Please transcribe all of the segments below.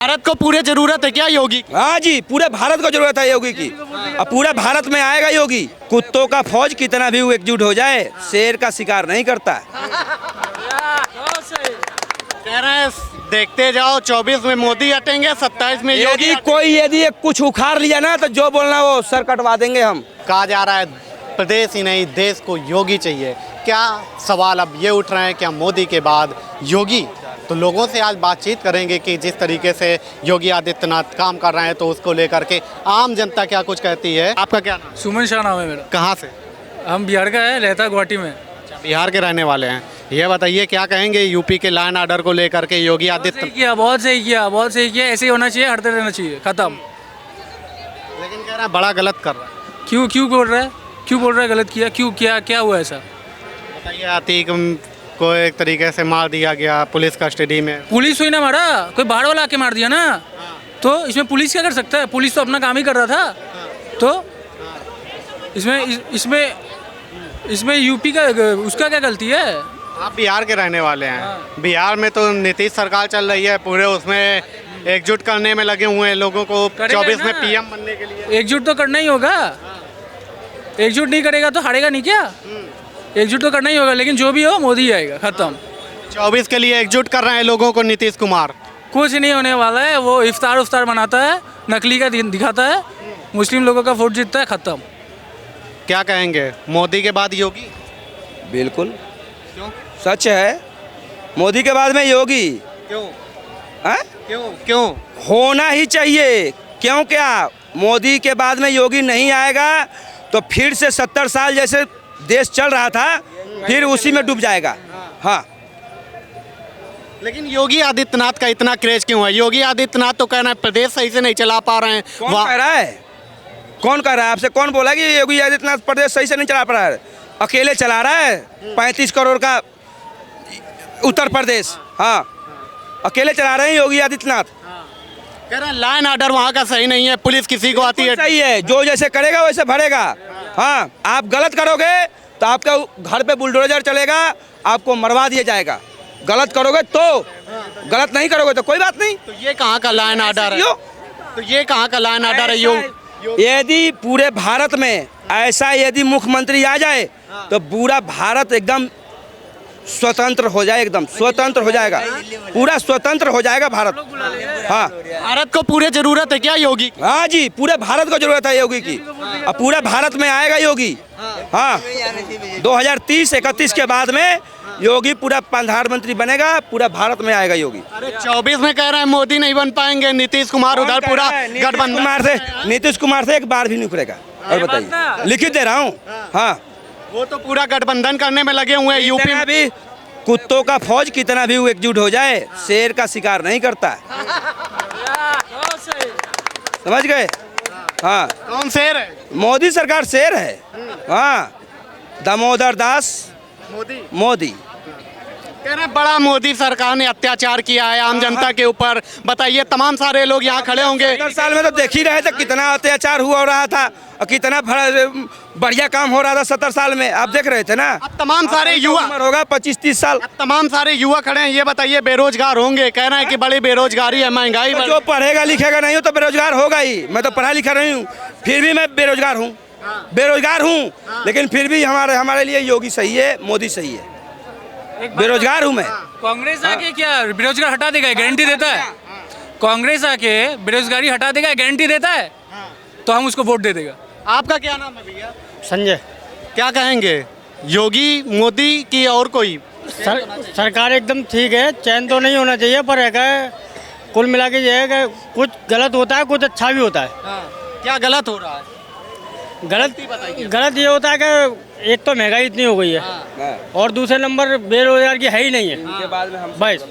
भारत को पूरे जरूरत है क्या योगी? हाँ जी, पूरे भारत को जरूरत है योगी की। अब पूरे भारत में आएगा योगी। कुत्तों का फौज कितना भी एकजुट हो जाए, शेर का शिकार नहीं करता। कह रहे हैं देखते जाओ, 24 में मोदी हटेंगे, 27 में योगी। यदि कोई यदि कुछ उखाड़ लिया ना तो जो बोलना वो सर कटवा देंगे हम। कहा जा रहा है प्रदेश ही नहीं देश को योगी चाहिए। क्या सवाल अब ये उठ रहे हैं, क्या मोदी के बाद योगी? तो लोगों से आज बातचीत करेंगे कि जिस तरीके से योगी आदित्यनाथ काम कर रहे हैं तो उसको लेकर के आम जनता क्या कुछ कहती है। आपका क्या नाम? सुमन शाह नाम है मेरा। कहाँ से? हम बिहार का है, रहता है गुवाहाटी में। बिहार के रहने वाले हैं। ये बताइए क्या कहेंगे यूपी के लॉ एंड ऑर्डर को लेकर के योगी आदित्यनाथ? सही किया, बहुत सही किया, बहुत सही किया। ऐसे ही होना चाहिए, हटते रहना चाहिए, खत्म। लेकिन कह रहा है बड़ा गलत कर रहा है। क्यों बोल रहा है? क्यों बोल रहा है गलत किया? क्यों क्या हुआ ऐसा? बताइए, अतीक को एक तरीके से मार दिया गया पुलिस कस्टडी में। पुलिस हुई ना मारा, कोई बाहर वाला आके मार दिया ना। तो इसमें पुलिस क्या कर सकता है? पुलिस तो अपना काम ही कर रहा था। तो इसमें यूपी का उसका क्या गलती है? आप बिहार के रहने वाले हैं। बिहार में तो नीतीश सरकार चल रही है, पूरे उसमें एकजुट करने में लगे हुए हैं लोगों को 24 में पीएम बनने के लिए। एकजुट तो करना ही होगा। एकजुट नहीं करेगा तो हारेगा नहीं क्या? एकजुट तो करना ही होगा, लेकिन जो भी हो मोदी आएगा, खत्म। 24 के लिए एकजुट कर रहे हैं लोगों को नीतीश कुमार। कुछ नहीं होने वाला है। वो इफ्तार बनाता है, नकली का दिखाता है, मुस्लिम लोगों का वोट जीतता है, खत्म। क्या कहेंगे, मोदी के बाद योगी? बिल्कुल सच है, मोदी के बाद में योगी। क्यों? हाँ? क्यों होना ही चाहिए। क्यों? क्या मोदी के बाद में योगी नहीं आएगा तो फिर से 70 साल जैसे देश चल रहा था, फिर उसी में डूब जाएगा। हाँ, लेकिन योगी आदित्यनाथ का इतना क्रेज क्यों है? योगी आदित्यनाथ तो कहना है प्रदेश सही से नहीं चला पा रहे हैं। कौन कह रहा है? कौन कह रहा है? आपसे कौन बोला कि योगी आदित्यनाथ प्रदेश सही से नहीं चला पा रहा है? अकेले चला रहा है 35 करोड़ का उत्तर प्रदेश। हाँ, अकेले चला रहे हैं योगी आदित्यनाथ। कह रहे हैं लॉ एंड ऑर्डर वहाँ का सही नहीं है, पुलिस किसी को आती है। सही है, जो जैसे करेगा वैसे भरेगा। हाँ, आप गलत करोगे तो आपका घर पे बुलडोजर चलेगा, आपको मरवा दिया जाएगा। गलत करोगे तो, गलत नहीं करोगे तो कोई बात नहीं। तो ये कहाँ का लॉ एंड ऑर्डर है? तो ये कहाँ का लॉ एंड ऑर्डर है? यदि पूरे भारत में ऐसा यदि मुख्यमंत्री आ जाए तो पूरा भारत एकदम स्वतंत्र हो जाए, एकदम स्वतंत्र हो जाएगा, पूरा स्वतंत्र हो जाएगा भारत। हाँ, भारत को पूरे जरूरत है क्या योगी? हाँ जी, पूरे भारत को जरूरत है योगी की। अब पूरे भारत में आएगा योगी। हाँ, 2030-31 के बाद में योगी पूरा प्रधानमंत्री बनेगा, पूरा भारत में आएगा योगी। अरे 24 में कह रहे हैं मोदी नहीं बन पाएंगे, नीतीश कुमार उधर पूरा गठबंधन नीतीश कुमार से एक बार भी नहीं उखड़ेगा। और बताइए, लिखित दे रहा हूँ। हाँ, वो तो पूरा गठबंधन करने में लगे हुए हैं। यूपी में भी कुत्तों का फौज कितना भी एकजुट हो जाए, शेर का शिकार नहीं करता। समझ गए? हाँ, कौन शेर है? मोदी सरकार शेर है। हाँ, दामोदर दास मोदी। कह रहे हैं बड़ा मोदी सरकार ने अत्याचार किया है आम जनता के ऊपर। बताइए, तमाम सारे लोग यहाँ खड़े होंगे। 70 साल में तो देख ही रहे थे कितना अत्याचार हुआ हो रहा था और कितना बढ़िया काम हो रहा था 70 साल में। आप देख रहे थे ना। अब तमाम सारे युवा होगा 25-30 साल। अब तमाम सारे युवा खड़े हैं। ये बताइए, बेरोजगार होंगे। कह रहे हैं कि बड़ी बेरोजगारी है, महंगाई। जो पढ़ेगा लिखेगा नहीं हो तो बेरोजगार होगा ही। मैं तो पढ़ा लिखा नहीं हूँ, फिर भी मैं बेरोजगार हूँ। लेकिन फिर भी हमारे लिए योगी सही है, मोदी सही है। बेरोजगार हूँ मैं। कांग्रेस आके क्या बेरोजगार हटा देगा? गारंटी देता है? कांग्रेस आके बेरोजगारी हटा देगा, गारंटी देता है? तो हम उसको वोट दे देगा। आपका क्या नाम है भैया? संजय। क्या कहेंगे, योगी, मोदी की और कोई? सरकार एकदम ठीक है, चैन तो नहीं होना चाहिए, पर है कुल मिला के ये है कि कुछ गलत होता है, कुछ अच्छा भी होता है। क्या गलत हो रहा है? गलत ये होता है कि एक तो महंगाई इतनी हो गई है और दूसरे नंबर बेरोजगार की है ही नहीं है। बाद में हम बस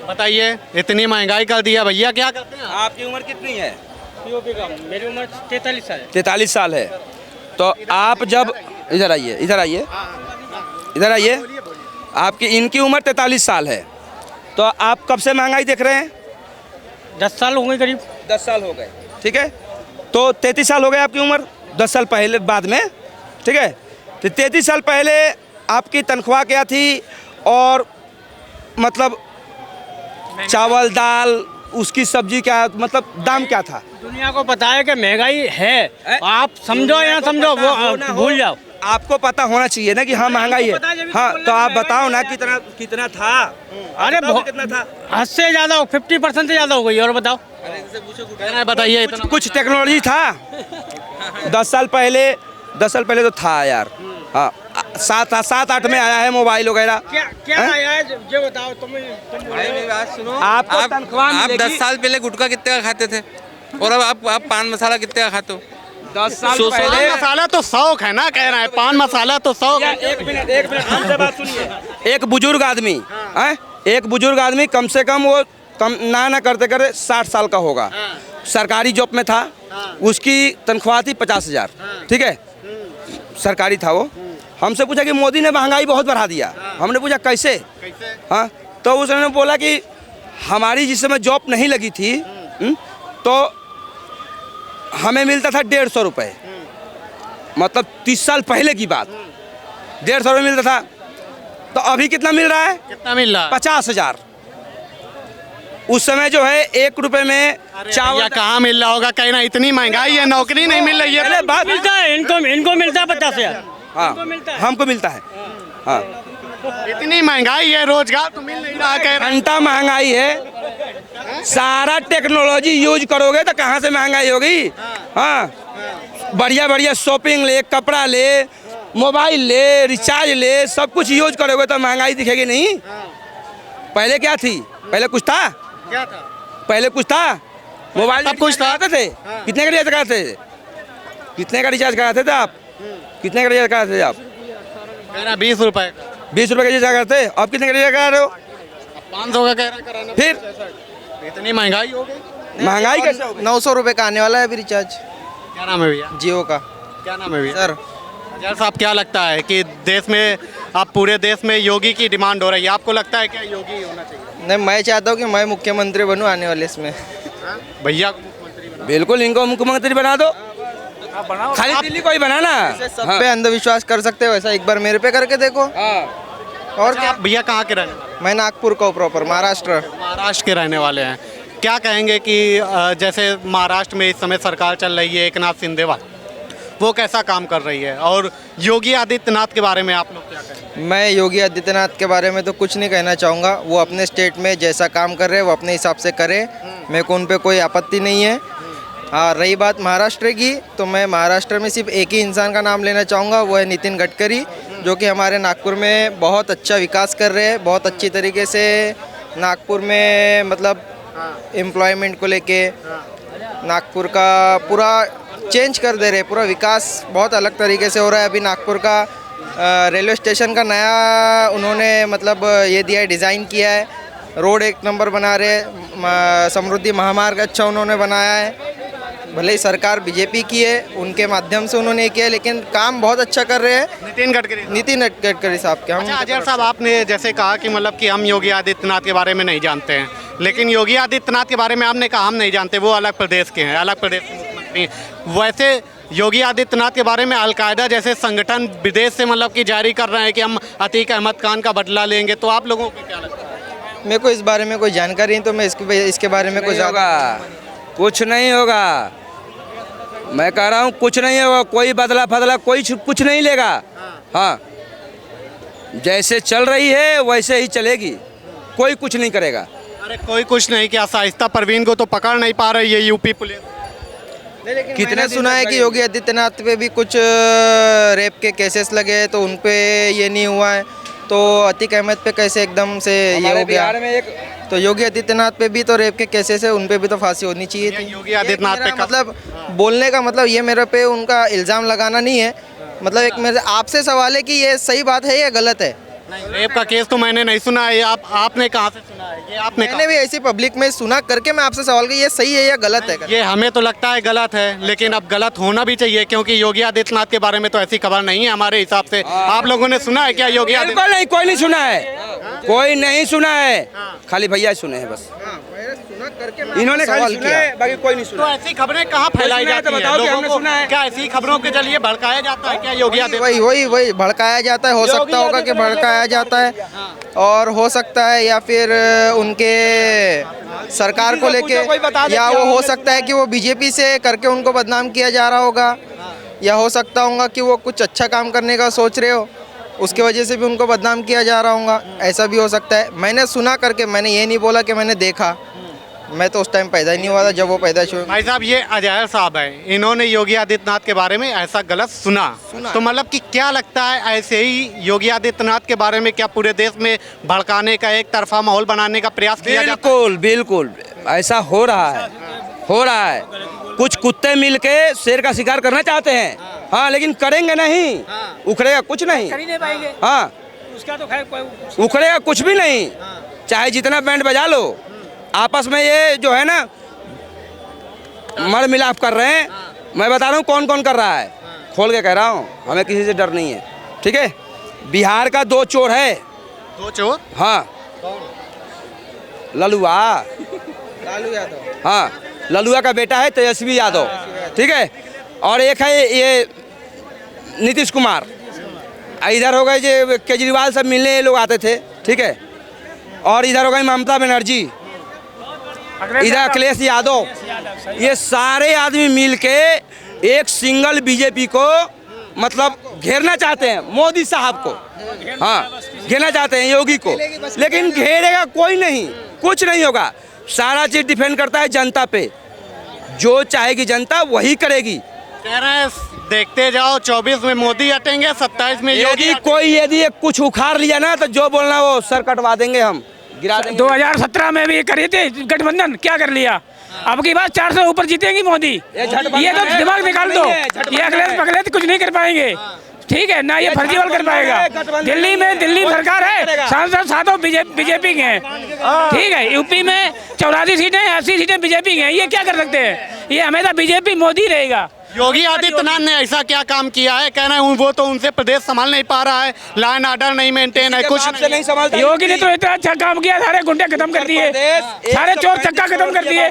बताइए, इतनी महंगाई कर दिया भैया, क्या करते हैं? आपकी उम्र कितनी है? मेरी उम्र 43 साल है। 43 साल है। तो आप जब इधर आइए, आपकी इनकी उम्र 43 साल है, तो आप कब से महंगाई देख रहे हैं? 10 साल हो गए करीब। 10 साल हो गए, ठीक है। तो 33 साल हो गए आपकी उम्र 10 साल पहले बाद में, ठीक है। तो 33 साल पहले आपकी तनख्वाह क्या थी? और मतलब चावल दाल उसकी सब्जी क्या मतलब दाम क्या था? दुनिया को पता है कि महंगाई है, आप समझो या ना समझो वो भूल जाओ। आपको पता होना चाहिए ना कि हाँ महंगाई है। हाँ तो आप बताओ ना कितना कितना था? अरे कितना था? हद से ज़्यादा 50% से ज़्यादा हो गई। और बताओ, बताइए। कुछ टेक्नोलॉजी था 10 साल पहले तो था यार। हाँ 7-8 में आया है मोबाइल वगैरह। क्या आया है ये बताओ। तुम मेरी बात सुनो। आपको तनख्वाह आप मिलेगी। 10 साल पहले गुटखा कितने का खाते थे और अब आप पान मसाला कितने का खाते हो? 10 साल पान पहले मसाला तो शौक है ना, कह रहे हैं पान मसाला तो शौक है। एक मिनट हमसे बात सुनिए। एक बुजुर्ग आदमी हैं, एक बुजुर्ग आदमी कम से कम वो कम ना करते करते 60 साल का होगा। सरकारी जॉब में था, उसकी तनख्वाह थी 50,000। ठीक है, सरकारी था वो। हमसे पूछा कि मोदी ने महंगाई बहुत बढ़ा दिया। हमने पूछा कैसे? हाँ तो उसने बोला कि हमारी जिस समय जॉब नहीं लगी थी तो हमें मिलता था 150 रुपये। मतलब 30 साल पहले की बात, 150 रुपये मिलता था। तो अभी कितना मिल रहा है? कितना मिल रहा है? 50,000। उस समय जो है 1 रुपये में चावल कहाँ मिल रहा होगा? कहना इतनी महंगाई है, नौकरी नहीं मिल रही है। पहले बात मिलता है इनको मिलता है 50,000। हाँ हमको मिलता है। हाँ इतनी महंगाई है, रोजगार तो मिल नहीं रहा। कह रहे घंटा महंगाई है। सारा टेक्नोलॉजी यूज करोगे तो कहाँ से महंगाई होगी? हाँ बढ़िया बढ़िया शॉपिंग ले, कपड़ा ले, मोबाइल ले, रिचार्ज ले, सब कुछ यूज करोगे तो महंगाई दिखेगी नहीं। पहले क्या थी? पहले कुछ था? क्या था? पहले कुछ था? मोबाइल सब कुछ था। कराते थे। कितने का रिचार्ज कराते थे? कितने का रिचार्ज कराते थे आप? कितने का रिचार्ज कराते थे आप? कह रहा 20 रुपए का। 20 रुपये का रिचार्ज कराते? अब कितने का रिचार्ज करा रहे हो? 500 का कह रहा कराना। फिर इतनी महंगाई हो गई। महंगाई कैसे हो गई? 900 रुपये का आने वाला है अभी रिचार्ज क्या नाम है भैया? जियो का। क्या नाम है भैया? सर अजय साहब, क्या लगता है कि देश में अब पूरे देश में योगी की डिमांड हो रही है, आपको लगता है क्या योगी होना चाहिए? नहीं, मैं चाहता हूँ कि मैं मुख्यमंत्री बनूँ आने वाले इसमें। भैया को मुख्यमंत्री बनाओ। बिल्कुल इनको मुख्यमंत्री बना दो। खाली दिल्ली को ही बनाना। सब पे अंधविश्वास कर सकते हो, वैसा एक बार मेरे पे करके देखो। और अच्छा, क्या? आप भैया कहाँ के रहने वाले? मैं नागपुर का हूँ, प्रॉपर महाराष्ट्र। महाराष्ट्र के रहने वाले हैं। क्या कहेंगे कि जैसे महाराष्ट्र में इस समय सरकार चल रही है एकनाथ शिंदे वाली, वो कैसा काम कर रही है, और योगी आदित्यनाथ के बारे में आप लोग क्या कहेंगे? मैं योगी आदित्यनाथ के बारे में तो कुछ नहीं कहना चाहूँगा। वो अपने स्टेट में जैसा काम कर रहे हैं वो अपने हिसाब से करे, मेरे को उन पर कोई आपत्ति नहीं है। हाँ, रही बात महाराष्ट्र की, तो मैं महाराष्ट्र में सिर्फ एक ही इंसान का नाम लेना चाहूँगा, वो है नितिन गडकरी, जो कि हमारे नागपुर में बहुत अच्छा विकास कर रहे हैं। बहुत अच्छी तरीके से नागपुर में मतलब एम्प्लॉयमेंट को लेके नागपुर का पूरा चेंज कर दे रहे, पूरा विकास बहुत अलग तरीके से हो रहा है। अभी नागपुर का रेलवे स्टेशन का नया उन्होंने मतलब ये दिया है, डिज़ाइन किया है। रोड एक नंबर बना रहे, समृद्धि महामार्ग अच्छा उन्होंने बनाया है। भले ही सरकार बीजेपी की है, उनके माध्यम से उन्होंने किया है, लेकिन काम बहुत अच्छा कर रहे हैं नितिन गडकरी साहब के। अच्छा अजय साहब, आपने जैसे कहा कि मतलब कि हम योगी आदित्यनाथ के बारे में नहीं जानते हैं, लेकिन योगी आदित्यनाथ के बारे में आपने कहा हम नहीं जानते, वो अलग प्रदेश के हैं, अलग प्रदेश के मुख्यमंत्री हैं। वैसे योगी आदित्यनाथ के बारे में अलकायदा जैसे संगठन विदेश से मतलब कि जारी कर रहे हैं कि हम अतीक अहमद खान का बदला लेंगे, तो आप लोगों को क्या लगता है? मेरे को इस बारे में कोई जानकारी नहीं, तो मैं इसके बारे में कुछ ज़्यादा कुछ नहीं होगा। मैं कह रहा हूँ कुछ नहीं होगा, कोई बदला फदला कोई कुछ नहीं लेगा। हाँ जैसे चल रही है वैसे ही चलेगी, कोई कुछ नहीं करेगा। अरे कोई कुछ नहीं, क्या शाइस्ता परवीन को तो पकड़ नहीं पा रही है यूपी पुलिस? कितने मैंने सुना है कि योगी आदित्यनाथ पे भी कुछ रेप के केसेस लगे हैं, तो उन पे ये नहीं हुआ है, तो अतीक अहमद पे कैसे एकदम से ये हो गया? में एक तो योगी आदित्यनाथ पे भी तो रेप के केसेस है, उन पे भी तो फांसी होनी चाहिए थी। योगी आदित्यनाथ पे मतलब बोलने का मतलब ये मेरे पे उनका इल्ज़ाम लगाना नहीं है, मतलब एक मेरे आपसे सवाल है कि ये सही बात है या गलत है? रेप का केस तो मैंने नहीं सुना है, आपने कहाँ से सुना है? ये आपने मैंने भी ऐसी पब्लिक में सुना करके मैं आपसे सवाल किया, ये सही है या गलत है? ये हमें तो लगता है गलत है, लेकिन अब गलत होना भी चाहिए, क्योंकि योगी आदित्यनाथ के बारे में तो ऐसी खबर नहीं है हमारे हिसाब से। आप लोगों ने सुना है क्या योगी आदित्यनाथ? बिल्कुल नहीं, कोई नहीं सुना है, कोई नहीं सुना है, खाली भैया सुने हैं बस। इन्होंने खाली सवाल सुना किया। है, बाकी कोई नहीं तो सुना। ऐसी खबरें कहाँ फैलाई सुना है तो जाती बताओ हैं कि लोगों हमने को? सुना है। क्या ऐसी खबरों के जरिए भड़काया जाता है क्या योगी आदित्यनाथ? वही भड़काया जाता है, हो सकता होगा कि भड़काया जाता है, और हो सकता है या फिर उनके सरकार को लेके, या वो हो सकता है कि वो बीजेपी से करके उनको बदनाम किया जा रहा होगा, या हो सकता होगा कि वो कुछ अच्छा काम करने का सोच रहे हो, उसके वजह से भी उनको बदनाम किया जा रहा होगा, ऐसा भी हो सकता है। मैंने सुना करके, मैंने ये नहीं बोला कि मैंने देखा, मैं तो उस टाइम पैदा ही नहीं हुआ था जब वो पैदा हुए। भाई साहब, ये अजहर साहब हैं, इन्होंने योगी आदित्यनाथ के बारे में ऐसा गलत सुना। तो मतलब कि क्या लगता है, ऐसे ही योगी आदित्यनाथ के बारे में क्या पूरे देश में भड़काने का, एक तरफा माहौल बनाने का प्रयास किया जाता है? बिल्कुल बिल्कुल ऐसा हो रहा है, हो रहा है। कुछ कुत्ते मिलके शेर का शिकार करना चाहते हैं, हाँ, लेकिन करेंगे नहीं, उखड़ेगा कुछ नहीं, हाँ, उसका तो खैर उखड़ेगा कुछ भी नहीं, चाहे जितना बैंड बजा लो। आपस में ये जो है ना मर मिलाप कर रहे हैं। मैं बता रहा हूँ कौन कौन कर रहा है, खोल के कह रहा हूँ, हमें किसी से डर नहीं है, ठीक है। बिहार का 2 चोर है, 2 चोर? हाँ, ललुआ, लालू यादव, हाँ, ललुआ का बेटा है तेजस्वी यादव, ठीक है, और एक है ये नीतीश कुमार। इधर हो गए जो केजरीवाल सब मिलने ये लोग आते थे, ठीक है, और इधर हो गई ममता बनर्जी, इधर अखिलेश यादव। ये सारे आदमी मिलके एक सिंगल बीजेपी को मतलब घेरना चाहते हैं, मोदी साहब को, हाँ, घेरना चाहते हैं योगी को, लेकिन घेरेगा कोई नहीं, कुछ नहीं होगा। सारा चीज डिपेंड करता है जनता पे, जो चाहेगी जनता वही करेगी। कह रहे हैं देखते जाओ, 24 में मोदी हटेंगे, 27 में योगी यदि कोई यदि कुछ उखाड़ लिया ना तो जो बोलना वो सर कटवा देंगे, हम गिरा देंगे। 2017 में भी करी थी गठबंधन, क्या कर लिया? अब की बार 400 ऊपर जीतेंगी मोदी। ये तो दिमाग निकाल दो, ये अखिलेश पगले कुछ नहीं कर पाएंगे, ठीक है ना, ये फर्जीवाल कर पाएगा। दिल्ली में दिल्ली सरकार है, सांसद सातों बीजेपी के हैं, ठीक है। यूपी में 84 सीटें, 80 सीटें बीजेपी के हैं, ये क्या कर सकते हैं? ये हमेशा बीजेपी मोदी रहेगा। योगी आदित्यनाथ ने ऐसा क्या काम किया है? कह रहे हैं वो तो उनसे प्रदेश संभाल नहीं पा रहा है, लॉ एंड ऑर्डर नहीं मेंटेन है, कुछ से नहीं संभालता। योगी ने तो इतना अच्छा काम किया, सारे गुंडे खत्म कर दिए, सारे चोर चक्का खत्म कर दिए,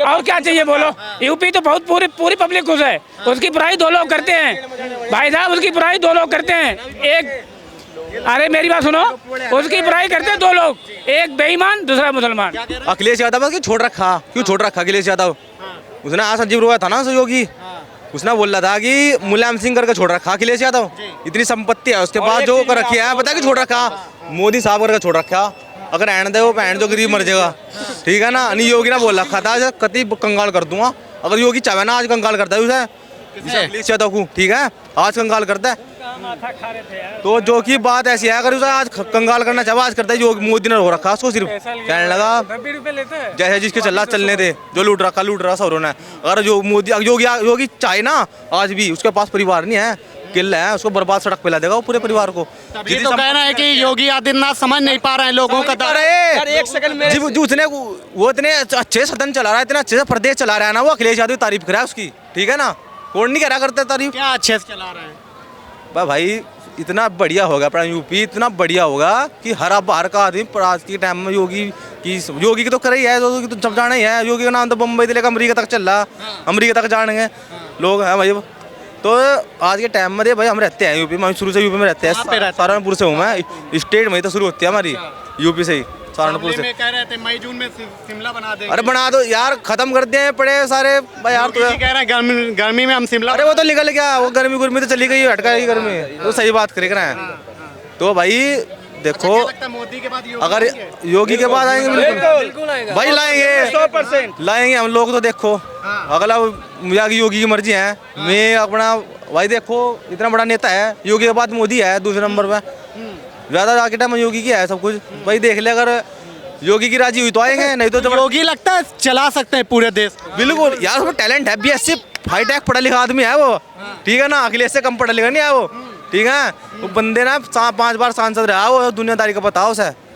और क्या चाहिए बोलो? यूपी तो बहुत पूरी पब्लिक खुश है, उसकी बुराई 2 लोग करते हैं भाई साहब, उसकी बुराई 2 लोग करते हैं। एक, अरे मेरी बात सुनो, उसकी बुराई करते हैं 2 लोग, एक बेईमान, दूसरा मुसलमान। अखिलेश यादव क्यों छोड़ रखा? अखिलेश यादव? उसने आज संजीव रोया था ना योगी, उसने बोल रहा था कि मुलायम सिंह करके छोड़ रखा अखिलेश यादव। इतनी संपत्ति है उसके पास, जो कर रखी है पता कि छोड़ रखा मोदी साहब करके छोड़ रखा। अगर एंड दे वो पैंट जो गरीब मर जाएगा, ठीक है ना। नहीं, योगी ने बोल रखा था कति कंगाल कर दूंगा, अगर योगी चाहे ना आज कंगाल करता है उसे अखिलेश यादव को, ठीक है, आज कंगाल करता है। तो जो की बात ऐसी है, अगर उसे आज कंगाल करना चाहे आज करता है, जो मोदी ने हो रखा उसको सिर्फ कहने लगा जैसे जिसके चलने दे, जो लूट रहा सब ने। अगर जो मोदी योगी चाहे ना आज भी, उसके पास परिवार नहीं है, किला है, उसको बर्बाद सड़क पे ला देगा वो पूरे परिवार को। ये तो कह रहे हैं कि योगी आदित्यनाथ समझ नहीं पा रहे हैं लोगों का दर्द। एक सेकंड उसने वो इतने अच्छे सदन चला रहा है, इतना अच्छे से प्रदेश चला रहा है ना, वो अखिलेश यादव तारीफ करा उसकी, ठीक है ना, कौन नहीं करा करता तारीफ। क्या अच्छे से चला रहे हैं भाई, इतना बढ़िया होगा अपना यूपी, इतना बढ़िया होगा कि हर बाहर का आदमी आज के टाइम में योगी की तो कर ही है, योगी तो जब जाना ही है। योगी का नाम तो बम्बई से लेकर अमरीका तक चल रहा, अमरीका तक जानेंगे लोग हैं भाई। तो आज के टाइम में भाई हम रहते हैं यूपी में, शुरू से यूपी में रहते हैं, सहारनपुर से हूँ मैं, स्टेट में तो शुरू होती है हमारी यूपी से ही, सहारनपुर से। कह रहे थे मई जून में शिमला बना देंगे। अरे बना दो यार, खत्म कर दिए पड़े सारे भाई यार। तो कह रहे हैं गर्मी में हम शिमला। अरे वो तो निकल गया, वो गर्मी तो चली गई, हटका गई गर्मी, तो सही बात करे रहे हैं। तो भाई देखो, मोदी के बाद अगर योगी के बाद आएंगे बिल्कुल भाई, लाएंगे 100% लाएंगे हम लोग। तो देखो अगला योगी की मर्जी है, मैं अपना भाई देखो इतना बड़ा नेता है, योगी के बाद मोदी है दूसरे नंबर पे, ज्यादा आगे टाइम योगी की है सब कुछ भाई। देख ले, अगर योगी की राजी हुई तो आएंगे, नहीं तो योगी लगता है चला सकते हैं पूरे देश। बिल्कुल यार, उसमें टैलेंट है, BSc हाईटेक पढ़ा लिखा आदमी है वो, ठीक है ना, अखिलेश से कम पढ़ा लिखा नहीं है वो, ठीक है। वो बंदे ना 5 बार सांसद रहा, वो दुनियादारी का बताओ उसे,